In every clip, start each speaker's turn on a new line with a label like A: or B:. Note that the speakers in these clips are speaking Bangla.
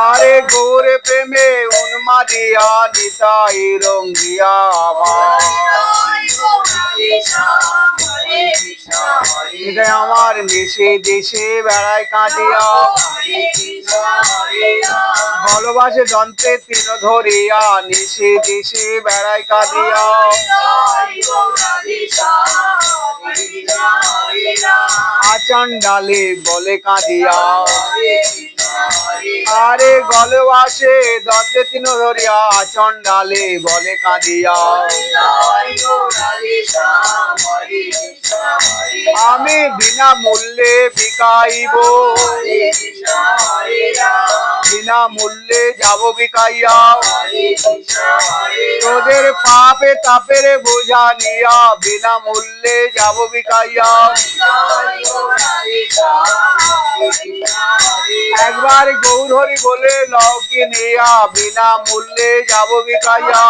A: আরে গৌর প্রেমে উন্মাদিয়া নিতাই রঙ্গিয়া আমার আমার দেশে দেশে বেড়ায় কাঁদিয়া ভালোবাসে যন্ত্রে তিন ধরিয়া নিশে দেশে বেড়ায় কাঁদিয়া আচন ডালে বলে কাঁদিয়া আরে ভালোবাসে যন্ত্রে তিন ধরিয়া আচন ডালে বলে কাঁদিয়া আমি বিনা মূল্যে বিকাইব বিনা মূল্যে যাব বিকাইয়া তোদের পাপে তাপের বোঝা নিয়া বিনা মূল্যে যাব বিকাইয়া একবার গৌর হরি বলে লওকে নিয়া বিনা মূল্যে যাব বিকাইয়া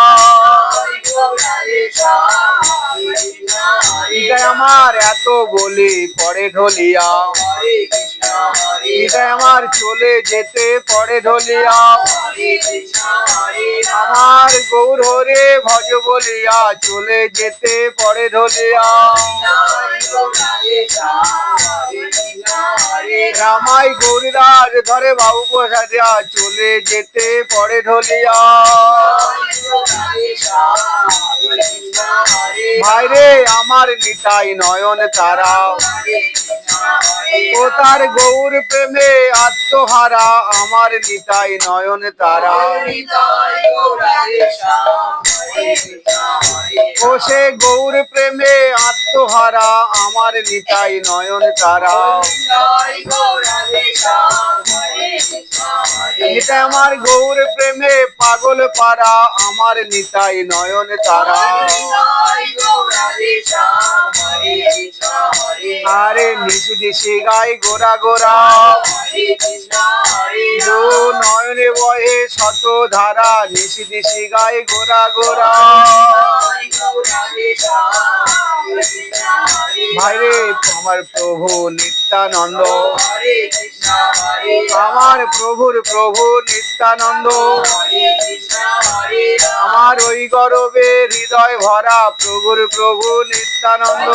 A: আমার এত বলি পরে ঢলিয়া আমার চলে যেতে পরে ঢলিয়া আমার গৌর হরে ভজ বলিয়া চলে যেতে পরে ঢলিয়া রামাই গৌরীরাজ ধরে বাবু প্রসাদিয়া চলে যেতে পরে ঢলিয়া ভাইরে আমার নিতাই নয়ন তারা ও তার গৌর প্রেমে আত্মহারা আমার নিতাই নয়ন তারা ও সে গৌর প্রেমে আত্মহারা আমার নিতাই নয়ন তারা নিতাই আমার গৌর প্রেমে পাগল পারা আমার নিতাই নয়ন তারা আরে নিশি দিশি গাই গোরা গোরা নয়নে বহে শত ধারা নিশি দিশি গাই গোরা গোরা ভাইরে আমার প্রভু নিত্যানন্দ আমার প্রভুর প্রভু নিত্যানন্দ আমার ওই গরবে হৃদয় ভরা প্রভুর প্রভু নিত্যানন্দ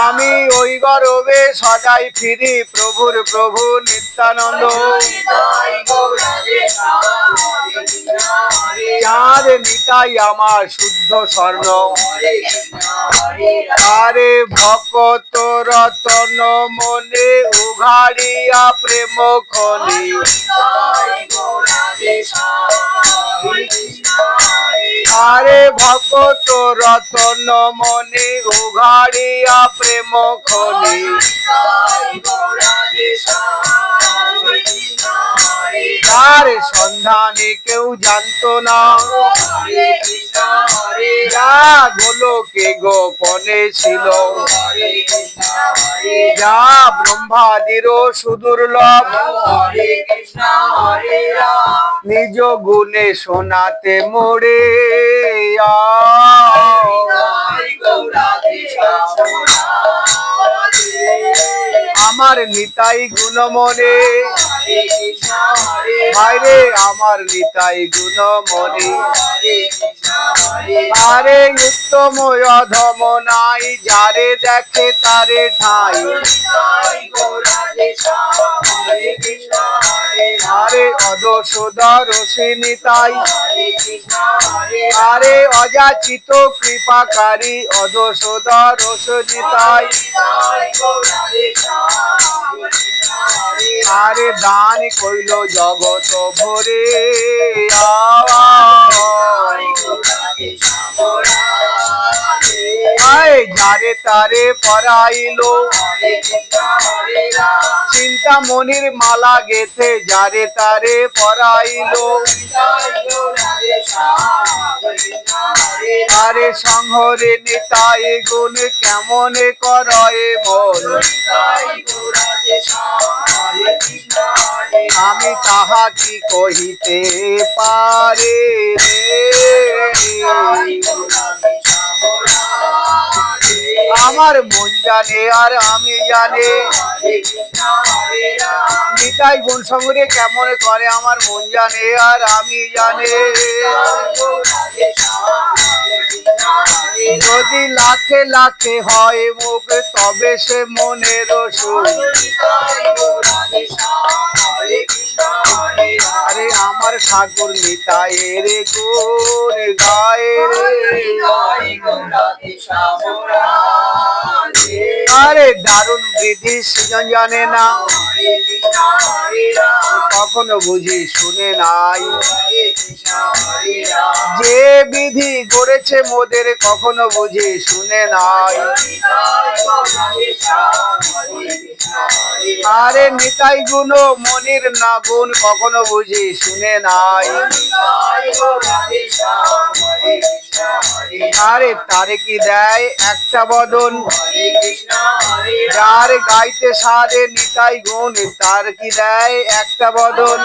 A: আমি ওই গরবে সদাই ফিরি প্রভুর প্রভু নিত্যানন্দ চাঁদ নিতাই আমার শুদ্ধ স্বর্ণ আরে ভকত রতন মনে উঘাড়িয়া প্রেম খনি আরে ভকত রতন মনে উঘাড়িয়া প্রেম খনি তার সন্ধানে কেউ জানতো না যা গোলকে গোপনে ছিল যা ব্রহ্মাদির সুদুর্লভ নিজ গুণে শোনাতে মোড়ে আমার নিতাই গুণ মনে ভাইরে আমার নিতাই গুণ মনে আরে উত্তম অধম নাই যারে দেখে তারে ঠাই আরে অদোষদা রসে নিতাই আরে অযাচিত কৃপাকারী অদোষদা রস নিতাই আরে দান কইল জগত ভরে যারে তারে পরাইলো চিন্তা মনির মালা গেথে যারে তারে পরাইলো আরে সংহরে নিতাই গুণ কেমনে করয়ে মন আমি তাহা কি কহিতে পারে আমার মন জানে আর আমি জানে নিতাই গুণ সঙ্গে কেমন করে আমার মন জানে আর আমি জানে যদি লাখে লাখে হয় মুখ তবে সে মনের সুখ আরে আমার ঠাকুর নিতাই রে গুণ গায়ে আরে দারুণ বিধি সৃজন জানে না কখনো বুঝি শুনে নাই যে বিধি গড়েছে মোদের কখনো বুঝি শুনে নাই আরে নিতাই গুণ মনির না গুণ কখনো বুঝি শুনে নাই আরে তারে কি দেয় একটা বদন যার গাইতে সারে নিতাই গুণ তার কি দেয় একটা বদন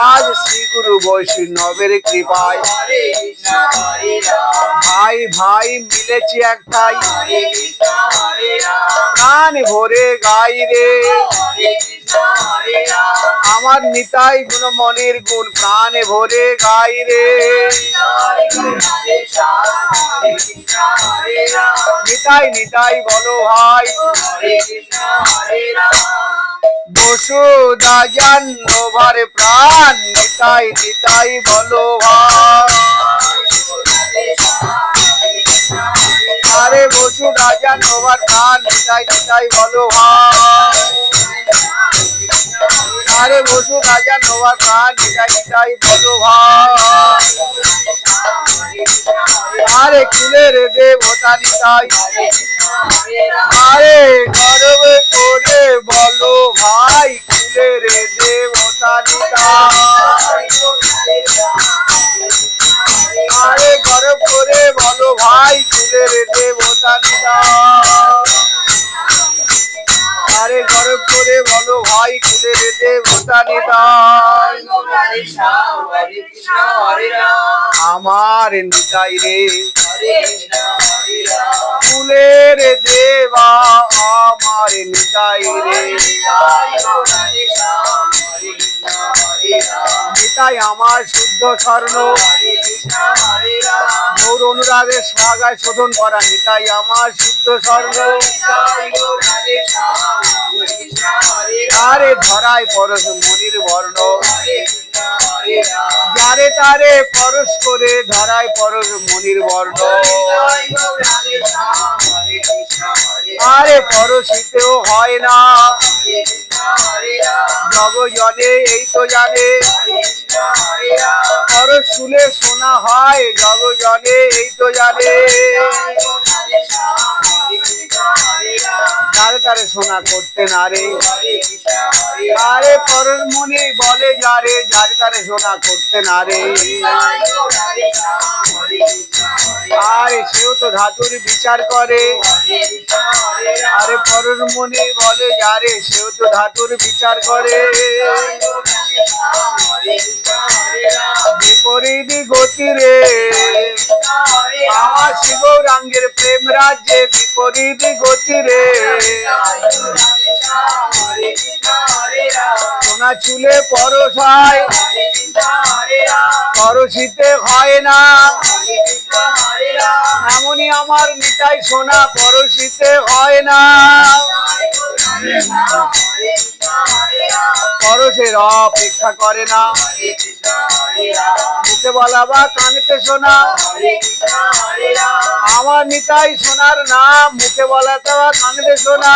A: আজ শ্রী গুরু বৈষ্ণবের কৃপায় ভাই ভাই মিলেছি একটাই গান ভরে গাই রে আমার নিতাই গুণ মনির গুণ প্রাণে ভরে গাই রে নিতাই নিতাই বলো ভাই বসুদা জানো ভারে প্রাণ নিতাই নিতাই বলো ভাই আরে বসুদা জানো ভার প্রাণ নিতাই নিতাই বলো ভাই আরে বসুদা জানো ভার প্রাণ নিতাই নিতাই বলো ভাই আরে কুলের দেবতা নিতাই আরে গর্ব করে বলো ভাই কুলের দেবতা নিতাই আরে গর্ব করে বলো ভাই কুলের দেবতা নিতাই আরে গর্ব করে বলো ভাই কুলের দেবতা নিতাই আমার নিতাই রে কুলের দেবা আমার নিতাই রে নিতাই আমার শুদ্ধ স্বর্ণ গৌর অনুরাগের সোহাগায় শোধন করা নিতাই আমার শুদ্ধ স্বর্ণ আরে ধরায় পরশ মনির বর্ণ যারে তারে পরশ করে ধরায় পরশ মনির বর্ণ আরে পরশিতেও হয় না জগজনে এই তো জানে পরশ শুনে শোনা হয় জগজনে এই তো জানে যারে তারে শোনা করতে না রে আরে পরশ মনি বলে যারে যারে তারে শোনা করতে না রে আরে সেও তো ধাতুর বিচার করে আরে পরশ মনি বলে যারে সেও তো ধাতুর বিচার করে বিপরীত গতি রে আমার শিব রাঙ্গের প্রেম রাজ্যে বিপরীত গতি রে সোনা চুলে পরশ হয় পরশিতে হয় না এমনই আমার নিতাই সোনা পরশিতে হয় না পরশের অপেক্ষা করে না মুখে বলা বা কানেতে শোনা আমার নিতাই সোনার নাম মুখে বলাতে বা কানেতে শোনা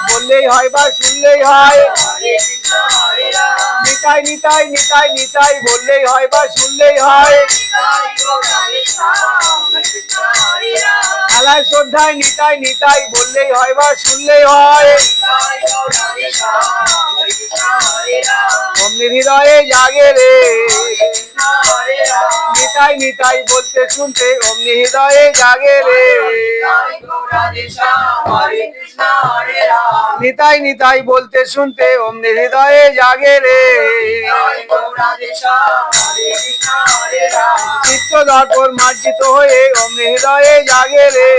A: বললেই হয় বা শুনলেই হয় নিতাই নিতাই নিতাই নিতাই বললেই হয় বা শুনলেই হয় খেলায় শ্রদ্ধায় নিতাই নিতাই বললেই হয় বা শুনলেই হয় অমনি হৃদয়ে জাগে রে নিতাই নিতাই বলতে শুনতে অমনি হৃদয়ে জাগে রে নিতাই নিতাই বলতে শুনতে অমনি হৃদয়ে জাগে রে চিত্ত দর্পণ মার্জিত হয়ে অমনি হৃদয়ে জাগে রে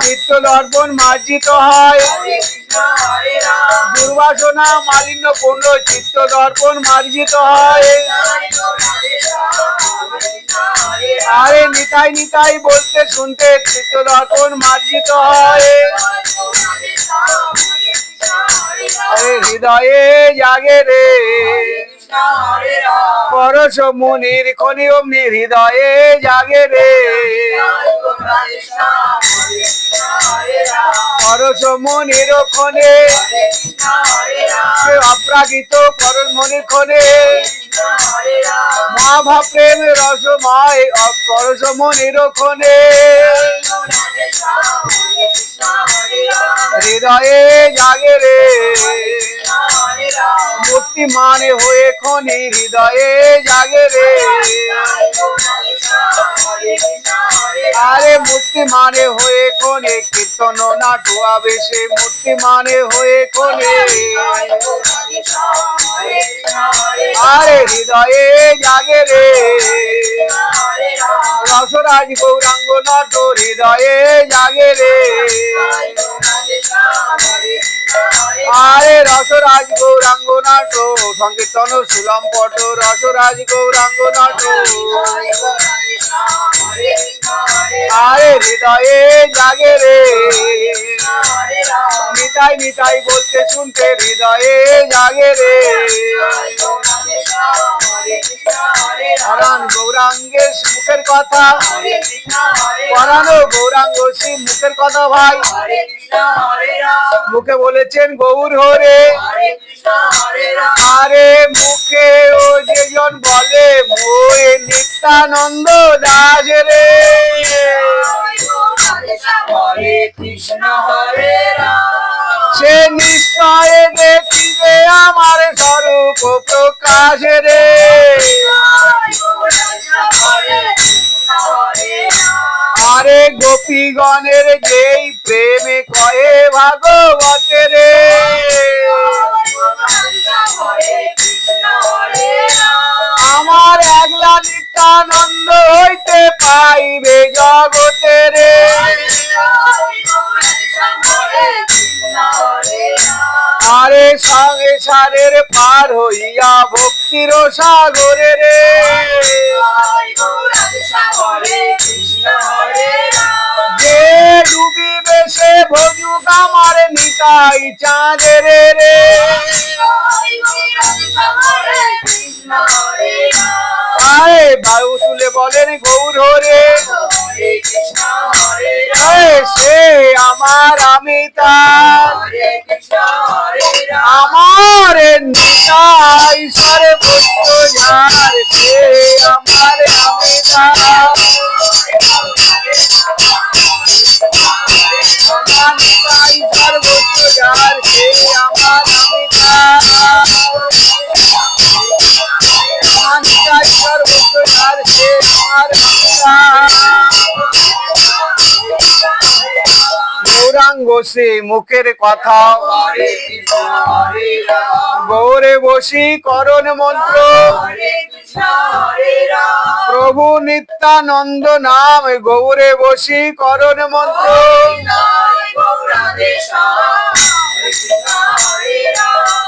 A: চিত্ত দর্পণ মার্জিত হয় দুর্বাসনা মালিন্য পূর্ণ চিত্ত দর্পণ মার্জিত হয় আরে নিতাই নিতাই বলতে শুনতে চিত্ত দর্পণ মার্জিত হয় আরে হৃদয়ে জাগে রে পরশ মুনির খনি অমনি হৃদয়ে জাগে রে পরশ মুনির খনে অপ্রাকৃত পরশ মুনির খনে মহাভাব প্রেম রসময় পরশ মুনির খনে হৃদয়ে জাগে রে মুক্তি মানে হয়ে খনি হৃদয়ে জাগে রে আরে মুক্তি মানে হয়ে খনে কীর্তন নাটু আবেশে মুক্তি মানে হয়ে খনে আরে হৃদয়ে জাগে রে রসরাজ গৌরাঙ্গ নাট হৃদয়ে জাগে রে আরে রসরাজ গৌরাঙ্গ নাট সংকীর্তন সুলম পট রসরাজ গৌরাঙ্গ নাট আরে হৃদয়ে জাগে রে নিতাই নিতাই বলতে শুনতে হৃদয়ে জাগে রে গৌরাঙ্গের মুখের কথা পরানো গৌরাঙ্গ শ্রী মুখের কথা ভাই মুখে বলেছেন গৌর হরে আরে মুখে ও যেজন বলে মোয়ে নিত্যানন্দ দাস রে সে নিশ্চয় দেখিবে আমার স্বরূপ প্রকাশ রে আরে গোপীগণের যেই প্রেমে কয়ে ভাগবতে রে আমার একলা নিত্যানন্দ হইতে পাইবে জগতে রে আরে সংসারের পার হইয়া ভক্তির সাগরে রে যে ডুবিবে সে ভজুক আমার নিতাই চাঁদে রে রে আরে বায়ু তুলে বলেন গৌর হরে সে আমার আমি তার আমার নিতাই সর্বত্র যার সে আমার আমি তার নিতাই সর্বত্র যার সে আমার আমি তার নিতাই সর্বত্র যার সে আমার আমি তার গৌরাঙ্গ শ্রী মুখের কথা গৌরে বশীকরণ মন্ত্র প্রভু নিত্যানন্দ নাম গৌরে বশীকরণ মন্ত্র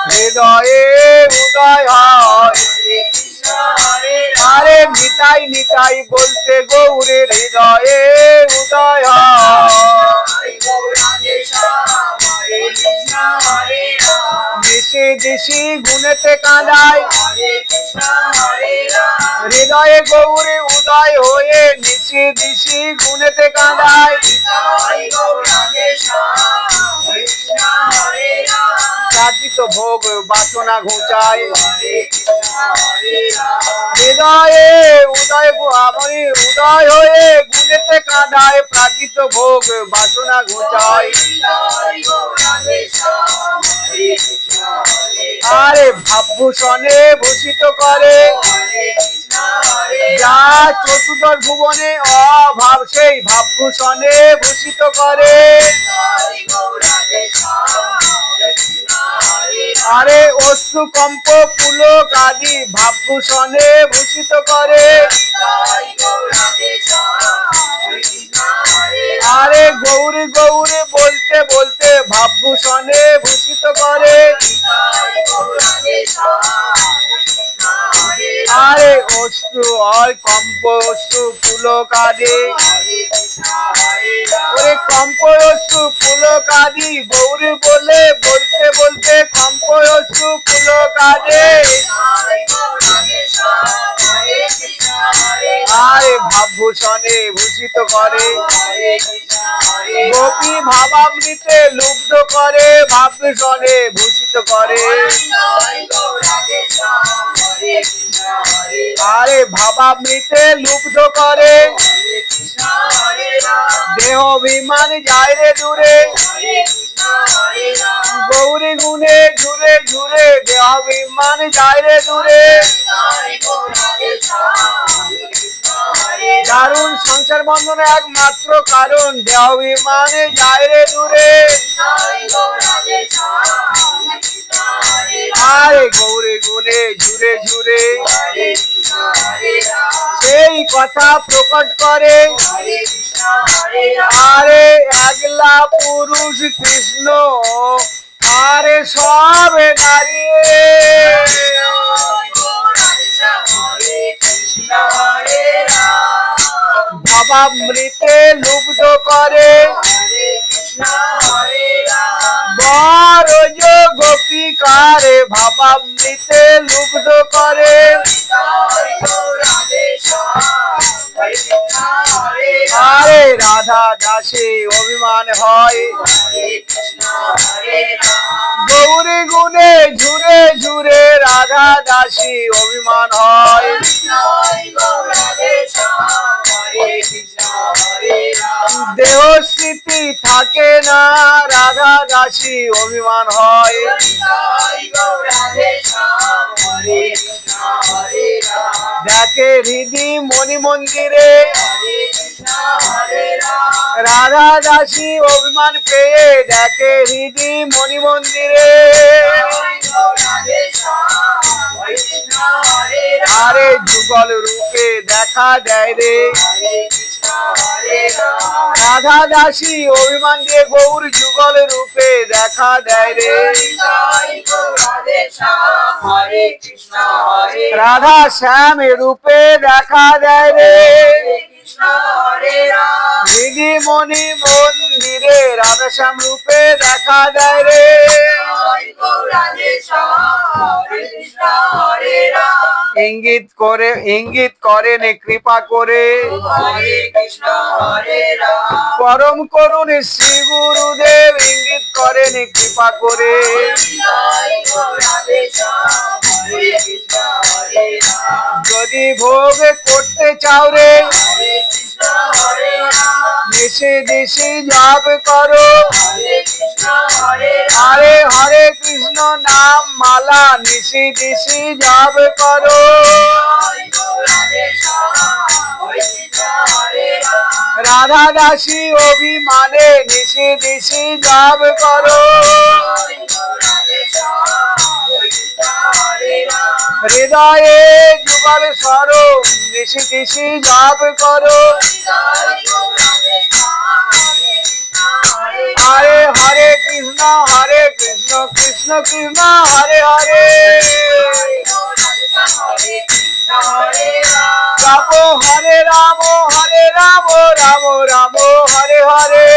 A: হৃদয়ে উদয় হয় আরে নিতাই নিতাই বলতে গৌরের হৃদয়ে উদয় হয় দিশি দিশি গুণেতে কাঁদায় হৃদয়ে গৌরে উদয় হয়ে নিশি দিশি গুণেতে কাঁদায় প্রাকৃত ভোগ বাসনা ঘুচায় হৃদয়ে উদয় আমরি উদয় হয়ে গুণেতে কাঁদায় প্রাকৃত ভোগ বাসনা ঘুচায় আরে ভাবভূষণে ভূষিত করে যা চতুর্দশ ভুবনে অভাব সেই ভাবভূষণে ভূষিত করে। আরে অশ্রু কম্প পুলক আদি ভাবভূষণে ভূষিত করে। আরে গৌরী গৌরী বলতে বলতে ভাবভূষণে ভূষিত করে। আরে অশ্রু হয় কম্প অশ্রু পুলক আদি, ওরে কম্প অশ্রু পুলক আদি গৌরী বলে বলতে বলতে কম্প অশ্রু পুলক আদি। আরে ভাবভূষণে ভূষিত করে। গোপী ভাবামৃতে লুব্ধ করে ভাবভূষণে ভূষিত করে। আরে ভাবামৃতে লুব্ধ করে। দেহ অভিমান যায় রে দূরে, গৌরী গুণে জুড়ে জুড়ে দেহ অভিমান যায় রে দূরে। দারুণ সংসার বন্ধনে একমাত্র কারণ দেহ অভিমানে যায় রে দূরে। আরে গৌরী গুণে জুড়ে জুড়ে সেই কথা প্রকট করে। আরে একলা পুরুষ কৃষ্ণ আরে সবে দাঁড়িয়ে ভাবামৃতে লুব্ধ করে। বড় গোপীকারে ভাবামৃতে লুব্ধ করে। আরে রাধা দাসে অভিমান হয়, গৌরী গুণে জুড়ে জুড়ে রাধা দাসী অভিমান হয়। দেহ স্মৃতি থাকে না রাধা দাসী অভিমান হয়। দেখে হৃদি মণি মন্দিরে রাধা দাসী অভিমান পেয়ে দেখে হৃদি মণি মন্দিরে। আরে যুগল রূপে দেখা দেয় রে রাধা দাসী অভিমান দিয়ে গৌর যুগল রূপে দেখা দেয় রে। রাধা শ্যাম রূপে দেখা দেয় রে। হৃদি মণি মন্দিরে রাধা শ্যাম রূপে দেখা দেয় রে। ইঙ্গিত করেন কৃপা করে পরম করুণ শ্রী গুরুদেব ইঙ্গিত করেন কৃপা করে। যদি ভোগ করতে চাও রে দেশে দেশে জপ করো। আরে হরে কৃষ্ণ নাম মালা নিশি দিশি জপ করো। রাধা দাসী অভিমানে নিশি দিশি জপ করো। হৃদয়ে যুগল স্বরূপ নিশি দিশি জপ করো। আরে হরে কৃষ্ণ কৃষ্ণ কৃষ্ণ হরে হরে। জপ হরে রাম রাম রাম হরে হরে।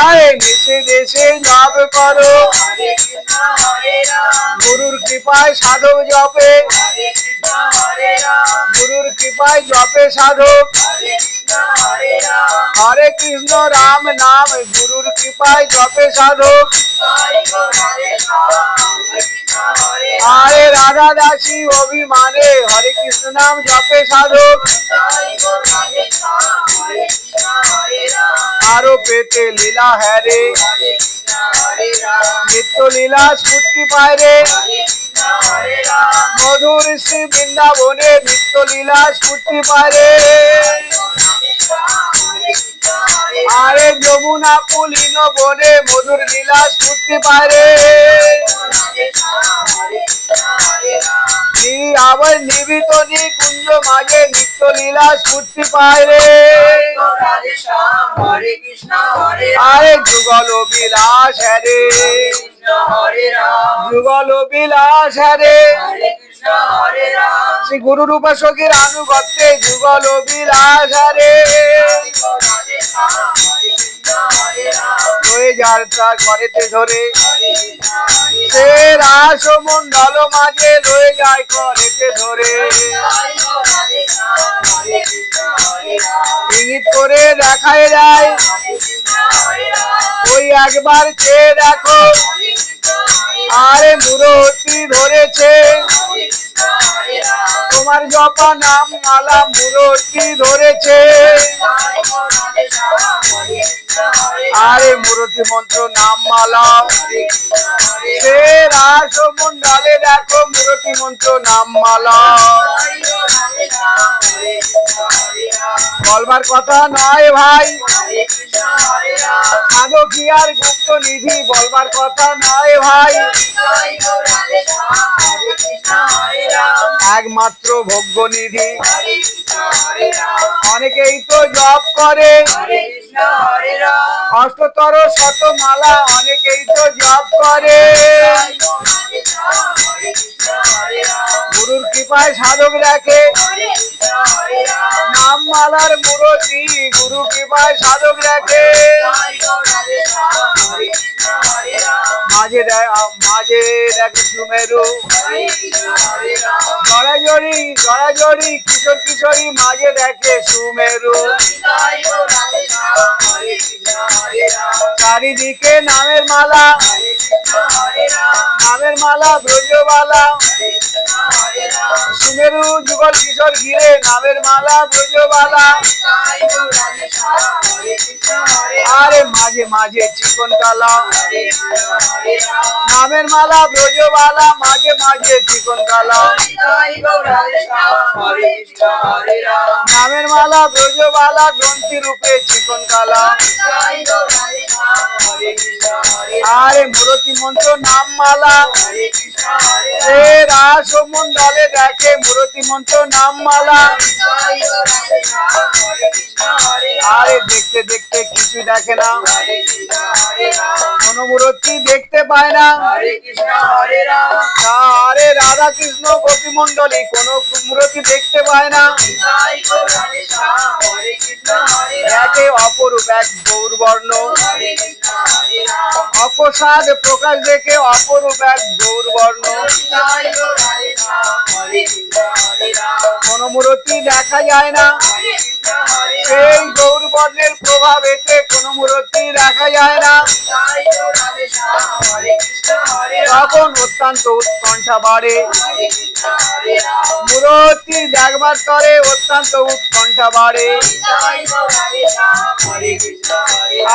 A: আরে নিশে দেশে জপ করো। গুরুর কৃপায় সাধক জপে গুরুর কৃপায় জপে সাধক। হরে কৃষ্ণ রাম নাম গুরুর কৃপায় জপে সাধক। আরে রাধা দাসী অভিমানে হরে কৃষ্ণ নাম জপে সাধক আরো পেতে লীলা হ্যারে নিত্য লীলা স্ফূর্তি পায় রে মধুর শ্রী বৃন্দাবনে নিত্য লীলা স্ফূর্তি পায় রে আরে যমুনা পুলিন বনে মধুর লীলা স্ফূর্তি পায় রে আবার নিবিত কুঞ্জ মাঝে নিত্য লীলা স্ফূর্তি পায় রে আরে যুগল বিলাস হ্যারে যুগল বিলাস হ্যারে শ্রী গুরু রূপাসকের আনুগত্যে যুগল বিলাস হ্যারে হয়ে যাত্রা করেতে ধরে সে রাসমণ্ডল মাঝে লয়ে যায় করেতে ধরে ইঙ্গিত করে দেখায় যায় ওই একবার চেয়ে দেখো আরে মূরতি ধরেছে তোমার জপা নাম মালা মূরতি ধরেছে আরে মূরতি মন্ত্র নাম মালা সে রাসমণ্ডলে দেখো মূরতি মন্ত্র নাম মালা বলবার কথা নয় ভাই আদৌ কি আর গুপ্ত নিধি বলবার কথা নয় ভাই একমাত্র ভোগ্য নিধি অনেকেই তো জপ করে অষ্টতর শতমালা অনেকেই তো জপ করে গুরুর কৃপায় সাধক রাখে নাম মালার মূরতি গুরু কৃপায় সাধক রাখে মাঝে মাঝে দেখে সুমেরু জড়াজড়ি কিশোর কিশোরী মাঝে দেখে সুমেরু চারিদিকে নামের মালা নামের মালা ব্রজবালা সুমেরু যুগল কিশোর ঘিরে নামের মালা ব্রজবালা আরে মাঝে মাঝে চিকন কালা নামের মালা ব্রজবালা মাঝে মাঝে চিকন কালা নামের মালা ব্রজবালা গ্রন্থি রূপে চিকন কালা আরে মূরতি মন্ত্র নাম মালা সে রাসমণ্ডলে দেখে মূরতি মন্ত্র নাম মালা আরে দেখতে দেখতে কিছু দেখে না কোন মূরতি দেখতে পায় না আরে রাধা কৃষ্ণ গোপী মন্ডলী কোন মূরতি দেখতে পায় না একে অপরূপ এক গৌরবর্ণ অপসাদ প্রকাশ দেখে অপরূপ এক গৌরবর্ণ কোন মূরতি দেখা যায় না সেই গৌরবর্ণের প্রভাব এতে কোন মূরতি দেখা যায় না তখন অত্যন্ত উৎকণ্ঠা বাড়ে মূরতি দেখবার তরে অত্যন্ত উৎকণ্ঠা বাড়ে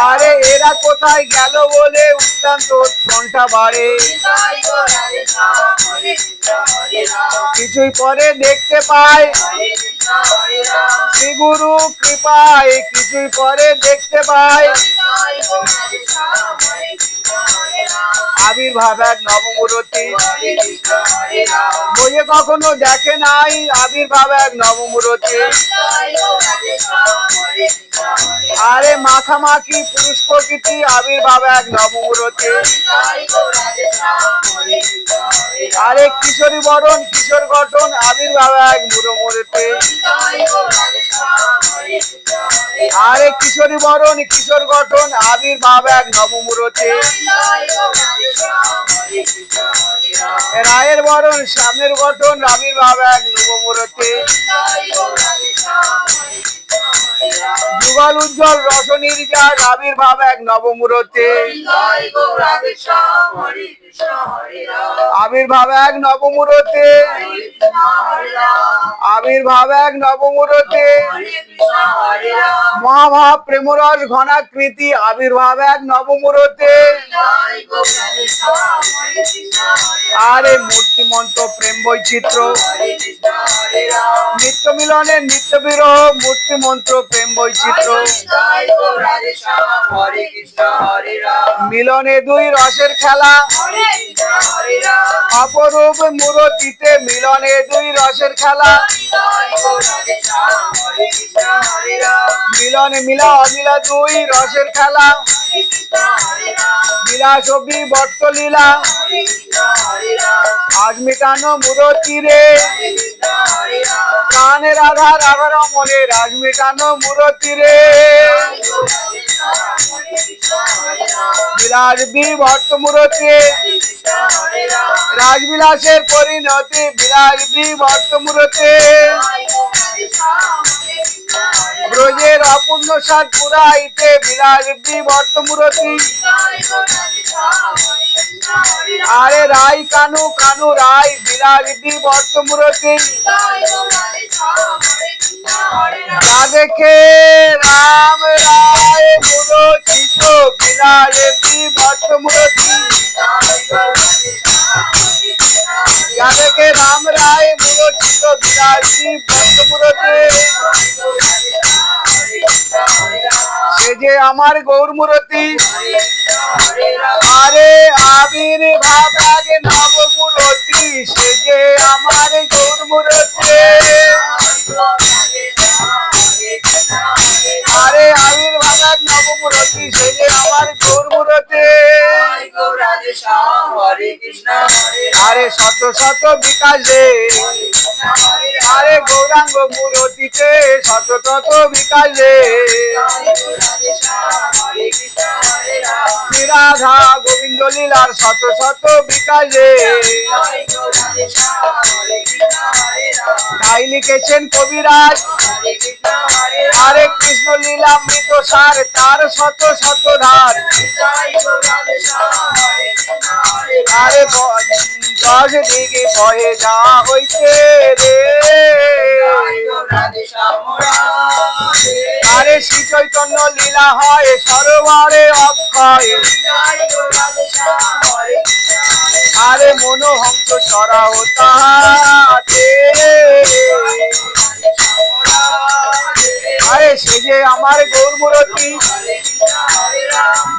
A: আরে এরা কোথায় গেল বলে অত্যন্ত উৎকণ্ঠা বাড়ে কিছুই পরে দেখতে পায় শ্রী গুরু কৃপায় কিছুই পরে দেখতে পায় আবির্ভাব এক নবমূরতি বইয়ে কখনো দেখে নাই আবির্ভাব এক নবমূরতি আরে মাখামাখি পুরুষ প্রকৃতি আবির্ভাব এক নবমূরতি আরে কিশোরী বরণ কিশোর গঠন আবির্ভাব এক মূরমূরতি আরে কিশোরী বরণ কিশোর গঠন আবির্ভাব এক নবমূরতি রায়ের বরণ সামনের গঠন আবির্ভাব এক নবমূরতি যুগল উজ্জ্বল রস নির্যাস আবির্ভাব এক নবমূরতে, আবির্ভাব এক নবমূরতে, আবির্ভাব এক নবমূরতে, মহাভাব প্রেমরস ঘনাকৃতি আবির্ভাব এক নবমূরতে। আরে মূর্তিমন্ত প্রেম বৈচিত্র্য, নিত্য মিলনের নিত্য বিরহ, মূর্তিমন্ত্র প্রেম বৈচিত্র্য, মিলনে দুই রসের খেলা, অপরূপ মূরতিতে মিলনে দুই রসের খেলা, মিলনে মিলা অমিলা দুই রসের খেলা, বিলাস বিবর্ত লীলা, আজ মিটানো মূরতি রে, প্রাণের আধার আধার মনে রাজ মিটানো মূরতি রে, বিলাস বিবর্ত মূরতি, রাজবিলাসের পরিণতি, বিলাস বিবর্ত মূরতি, ব্রজের অপূর্ণ সাত পুরাইতে বিলাস বিবর্ত মূরতি। আরে রাই কানু কানু রাই বিলাস বিবর্ত মূরতি, যা দেখে রাম রায় মূরচিত বিলাস বিবর্ত মূরতি, যা দেখে রাম রায় মূরচিত বিলাস বিবর্ত মূরতি। সে যে আমার গৌর মূরতি, আরে আবির্ভাব এক নবমূরতি, সে যে আমার গৌর মূরতি, আরে আবির্ভাব এক নবমূরতি, সে যে আমার গৌর মূরতি। আরে শত শত বিকাশে, আরে গৌরাঙ্গ মূরতিতে শত শত বিকাশে, শ্রী রাধা গোবিন্দ লীলার শত শত বিকাশে, তাই লিখেছেন কবিরাজ, আরে কৃষ্ণ লীলামৃত সার তার শত শত ধার, আরে দশ দিকে বয়ে যা হইছে রে, আরে শ্রী চৈতন্য লীলা হয় সরোবরে অক্ষয়, আরে মনোহংস চড়াও তাতে, আরে সে যে আমার গৌর মূরতি,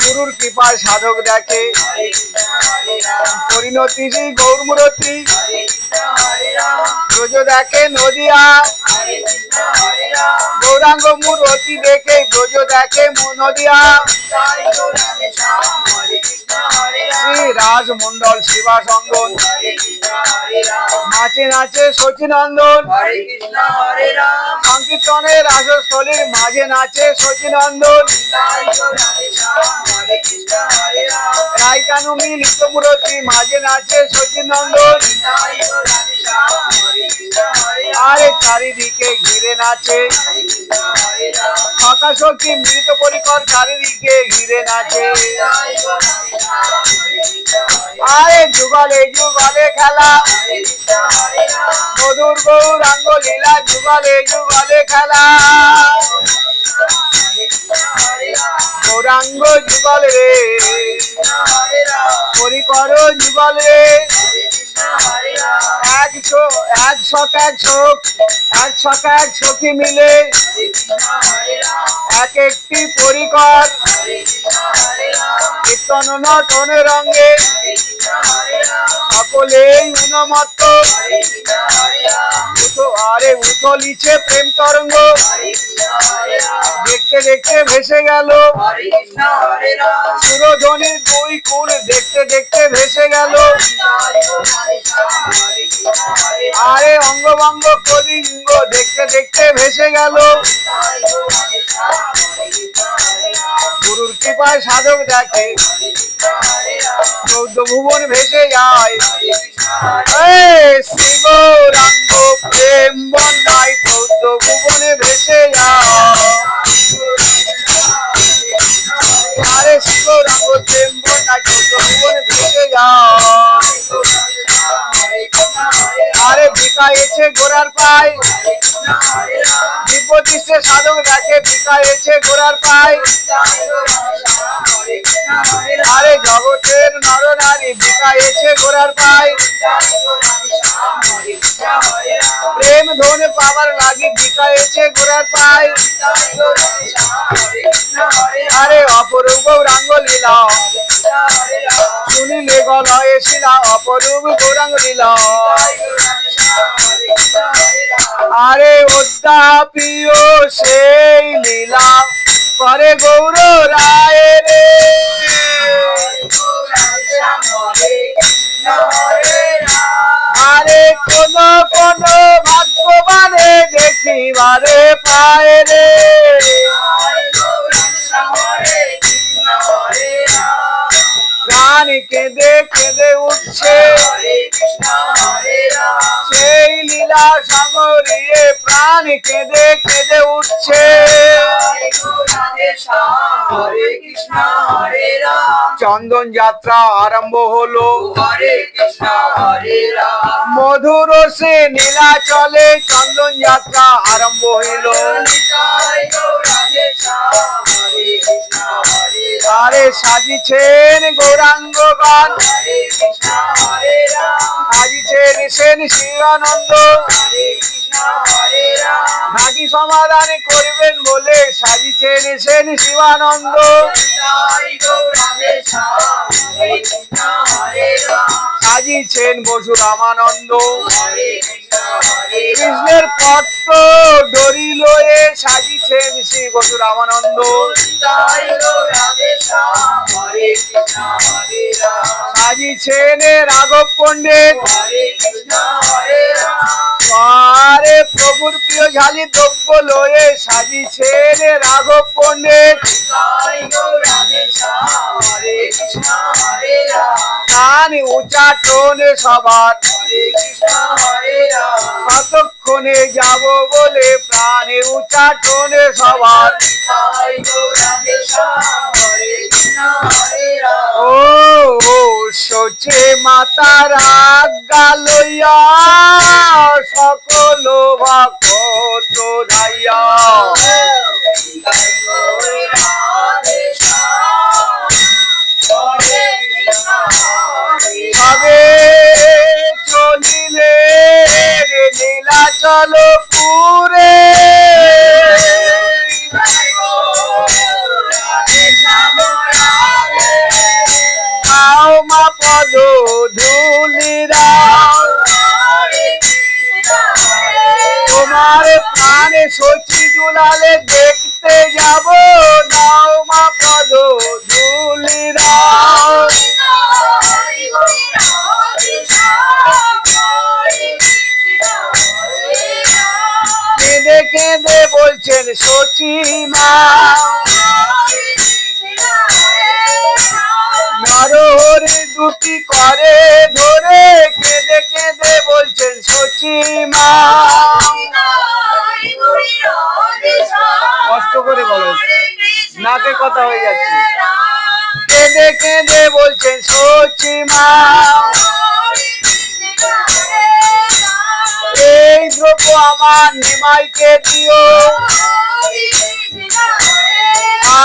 A: গুরুর কৃপায় সাধক দেখে পরিণতি শ্রী গৌর মূরতি, ব্রজ দেখে নদিয়া, গৌরাঙ্গ মূরতি দেখে ব্রজ দেখে নদিয়া, শ্রী রাজমন্ডল শিবাসঙ্গন, নাচে নাচে শচীনন্দন, সংকীর্তনের রাজস্থলীর মাঝে নাচে শচীনন্দন, রাই কানু মিলিত মূরতি মাঝে নাচে শচীনন্দন, আরে চারিদিকে ঘিরে নাচে সখী মৃত পরিকর, চারিদিকে ঘিরে নাচে, আরে যুগলে যুগলে খেলা, মধুর গৌরাঙ্গ লীলা যুগলে যুগলে খেলা, গৌরাঙ্গ যুগল রে পরিকর যুগল রে, এক শখ এক সখী মিলে এক একটি পরিকর, কীর্তন নটন রঙ্গে সকলেই উন্মত্ত, আরে উথলিছে প্রেম তরঙ্গ, দেখতে দেখতে ভেসে গেল সুরধ্বনির দুই কুল, দেখতে দেখতে ভেসে গেল, আরে অঙ্গভঙ্গ কলিঙ্গ দেখতে দেখতে ভেসে গেল, গুরুর কৃপায় সাধক দেখে চৌদ্দ ভুবন ভেসে যায়, শ্রী গৌরাঙ্গ প্রেম বন্যায় চৌদ্দ ভুবনে ভেসে যায়। বিকায়েছে গোড়ার পায় দিব্যদৃষ্টে সাধক দেখে বিকায়েছে গোড়ার পায় আরে জগতের নর নারী বিকায়েছে গোড়ার পায় প্রেম ধন পাওয়ার লাগি বিকায়েছে গোড়ার পায় আরে অপরূপ গৌরাঙ্গ লীলা শুনিলে গলয়ে শিলা অপরূপ গৌরাঙ্গ লীলা আরে উদ্যাপীয় সেই লীলা করে গৌর রায় রে আরে কোন কোন ভাগ্যবানে দেখিবারে পায় রে প্রাণ কেঁদে কেঁদে উঠছে সেই লীলা সাগরিয়ে প্রাণ কেঁদে কেঁদে উঠছে চন্দন যাত্রা আরম্ভ হলো মধুর সে নীলা চলে চন্দন যাত্রা আরম্ভ হইল আরে সাজিছেন গৌরাঙ্গগণ সাজিছেন সেন শিবানন্দ ঘাটি সমাধান করবেন বলে সাজিছেন সেন শিবানন্দ সাজিছেন বসু রামানন্দ কৃষ্ণের পত্র ডরি লয়ে সাজিছেন শ্রী বসু রামানন্দ সাজিছেন রাঘব পণ্ডিত আরে প্রভুর প্রিয় ঝালি দ্রব্য লয়ে সাজিছেন রাঘব পণ্ডিত গান উচ্চাটনে সবার কতক্ষণে যাব বলে প্রাণে উচ্চাটনে সবার ও সোচে মাতার আজ্ঞা লইয়া সকল ভক্ত দাইয়া তবে চলিলে নীলাচল পুরে মা পদ ধুলিরা তোমার প্রাণে সচি দুলালে দেখতে যাব দাও মা পদ ধুলিরা কেঁদে কেঁদে বলছেন সচি মা নরহরি দুটি করে ধরে কেঁদে কেঁদে বলছেন সচি মা কষ্ট করে বলো নাকে কথা হয়ে যাচ্ছে কেঁদে কেঁদে বলছেন সচি মা এই দ্রব্য আমার নিমাইকে দিও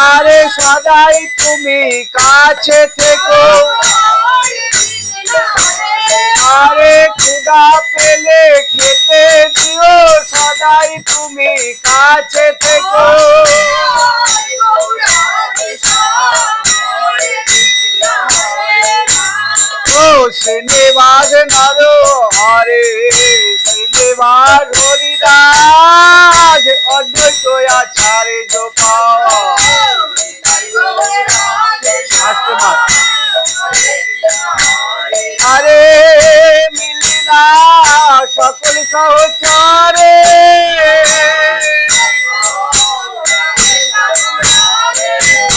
A: আরে সদাই তুমি কাছে থেকো আরে ক্ষুধা পেলে খেতে দিও সদাই তুমি কাছে থেকো ও শ্রীনিবাস নর হরে শ্রীনিবাস হরিদাস অদ্বৈত আচারে জোপা আরে মিলিলা সকল সহচরে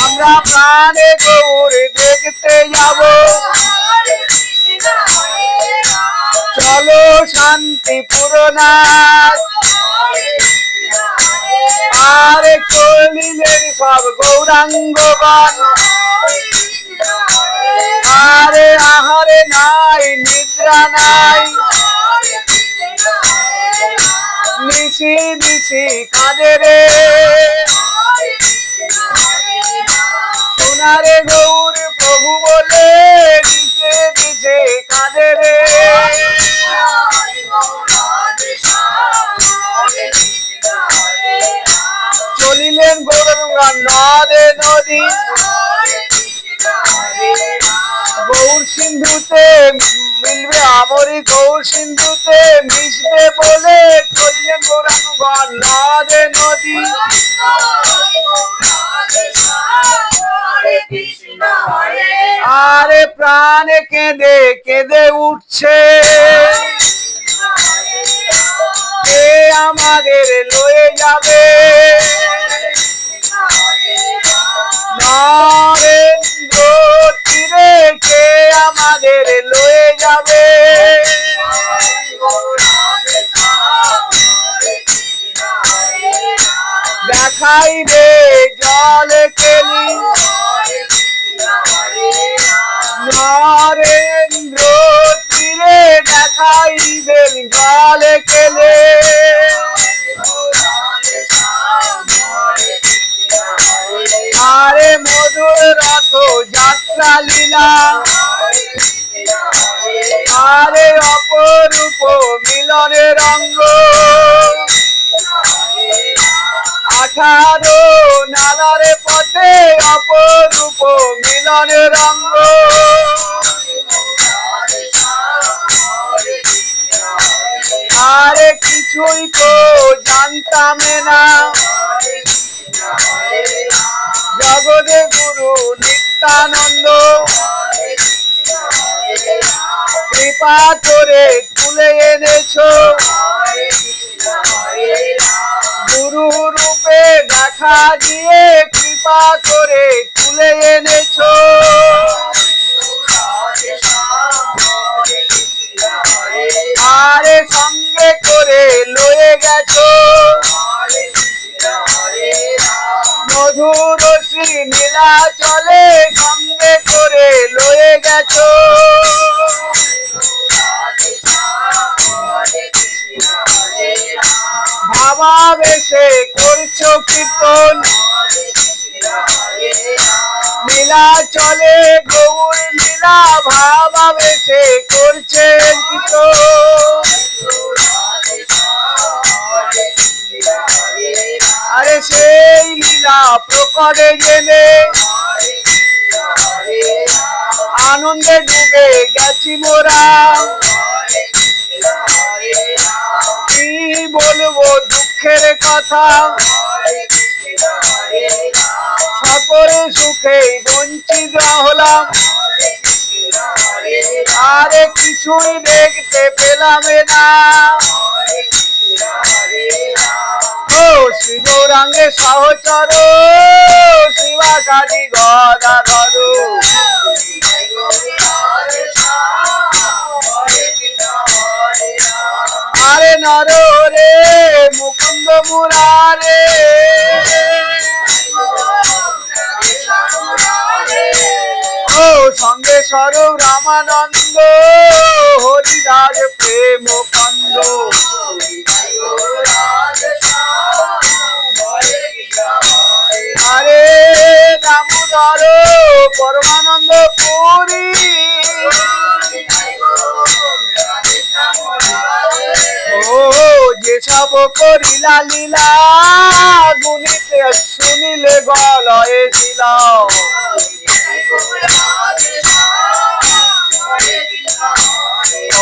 A: আমরা প্রাণে গৌর দেখতে যাব চলো শান্তিপুর নাথ আরে চলিলেন সব গৌরাঙ্গগণ আরে আহারে নাই নিদ্রা নাই বায়ুতে মিশবে বলে চললেন গৌরাঙ্গগণ নদে নদী। আরে প্রাণে কেঁদে কেঁদে উঠছে কে আমাদের লয়ে যাবে নরেন্দ্র তীরে কে আমাদের লয়ে যাবে দেখাইবে জলে কেলি নরেন্দ্র তীরে দেখাইবেন জলে কেলে আরে মধুর রথ যাত্রা লীলা আরে অপরূপ মিলনের অঙ্গ 18 নালার পথে অপরূপ মিলনের অঙ্গ আরে কিছুই তো জানতাম না জগদে গুরু নিত্যানন্দ কৃপা করে তুলে এনেছো গুরু রূপে দেখা দিয়ে কৃপা করে তুলে এনেছো আরে সঙ্গে করে লয়ে গেছো মধুর শ্রী নীলা চলে সঙ্গে করে লয়ে গেছো ভাবাবেশে করছো কীর্তন লীলা চলে গৌর লীলা ভাবাবেশে করছেন কীর্তন আরে সেই লীলা প্রকটে জেনে আনন্দে ডুবে গেছি মোরা কি বলবো দুঃখের কথা সকলে সুখে বঞ্চিত হলাম আরে কিছুই দেখতে পেলাম না ও শ্রী গৌরাঙ্গে সহচর শিবাকালী গদাধর আরে নর রে মুকুন্দ মুরারে ও সঙ্গে স্বরূপ রামানন্দ হরিদাস প্রেম কন্দ আরে দামোদর পরমানন্দ পুরী ও যেসব করিলা লীলা গুণিতে শুনিলে গলয়ে শিলা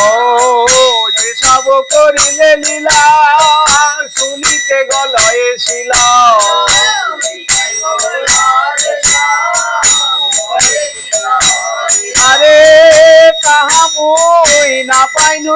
A: ও যেসব করিলে লীলা শুনিতে গলয়ে শিলা আরে কাহা মুই না পাইনু